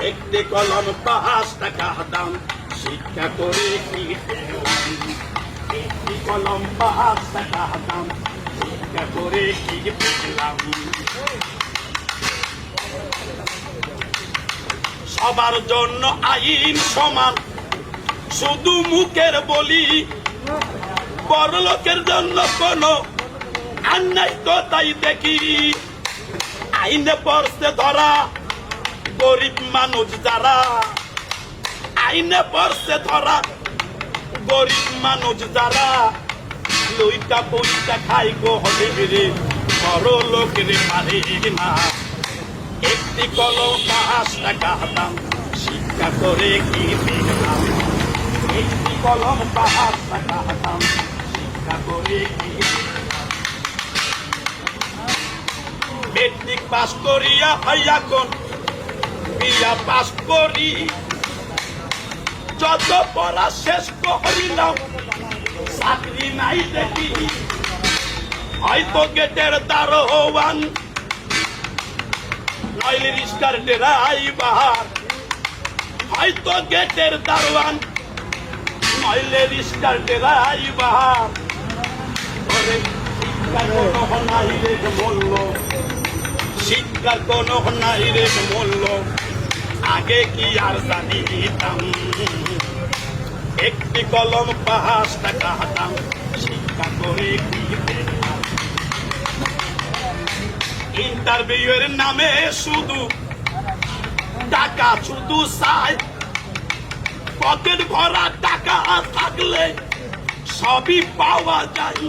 একটি কলম 5 টাকা দাম, শিক্ষা করে কি পেলাম? একটি কলম 5 টাকা দাম, শিক্ষা করে কি পেলাম? সবার জন্য আইন সমান, শুধু মুখের বলি, বড় লোকের জন্য কোনো অন্যায় তো তাই দেখি। আইনে পড়ছে ধরা গরিব মানুষ যারা, আইনে পড়ছে ধরা গরিব মানুষ যারা, লইটা পইটা খাই গো হবে রে, বড় লোকের পারে না। একটি কলম 5 টাকা দাম, শিক্ষা করে কি পেলাম? একটি কলম 5 টাকা দাম, শিক্ষা করে কি পেলাম? মেট্রিক পাস করিয়া হইয়া কোন বিয়া পাস করি, যত পড়া শেষ করিলাম চাকরি নাই দেখি। হয়তো গেটের দারোয়ান, নইলে রিস্কার ড্রাইভার, হয়তো গেটের দারোয়ান, নইলে রিস্কার ড্রাইভার। শিক্ষার কোনো নাই রে মূল্য, শিক্ষার কোনো নাই রে মূল্য, আগে কি আর জানিতাম? একটি কলম 5 টাকা দাম, শিক্ষা করে কি পেলাম? ইন্টারভিউয়ের নামে শুধু টাকা শুধু চাই, পকেট ভরা টাকা থাকলে সবই পাওয়া যায়।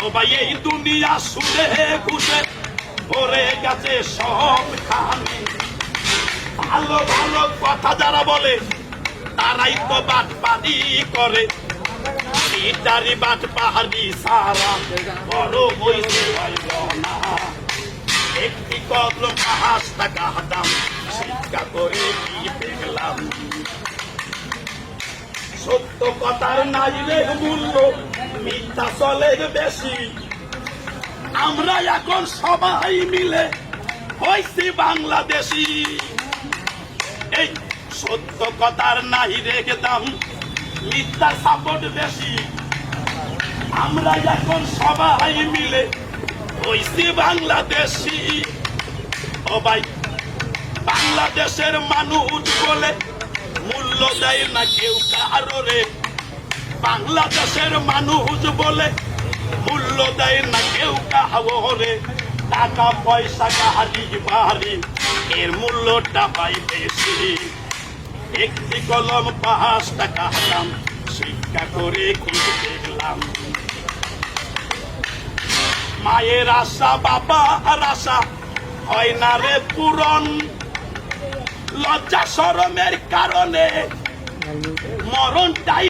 ও ভাই এই দুনিয়া সুদে ঘুষে ভরে গেছে সব খানে। ভালো ভালো কথা যারা বলে তারাই তো বাটপারি করে, ইটারি বাটপাহাড়ি সারা বড় হইতে পারল না। একটি কলম 5 টাকা দাম, শিক্ষা করে কি পেলাম? সত্য কথার নাই রে মূল্য, মিথ্যা চলে বেশি। আমরা এখন সবাই মিলে হইছি বাংলাদেশি। এই সত্য কথার নাই রে দাম, মিথ্যার সাপোর্ট বেশি। আমরা এখন সবাই মিলে হইছি বাংলাদেশি। ও ভাই বাংলাদেশের মানুষ বলে মূল্য দেয় না কেউ কারো রে, বাংলাদেশের মানুষ বলে মূল্য দেয় না কেউ কারো রে। টাকা পয়সা গাড়ি বাড়ি, এর মূল্যটা পাই বেশি। একটি কলম 5 টাকা দাম, শিক্ষা করে কি পেলাম? মায়ের আশা বাবার আশা হয় না রে পূরণ, লজ্জা শরমের কারণে মরণটাই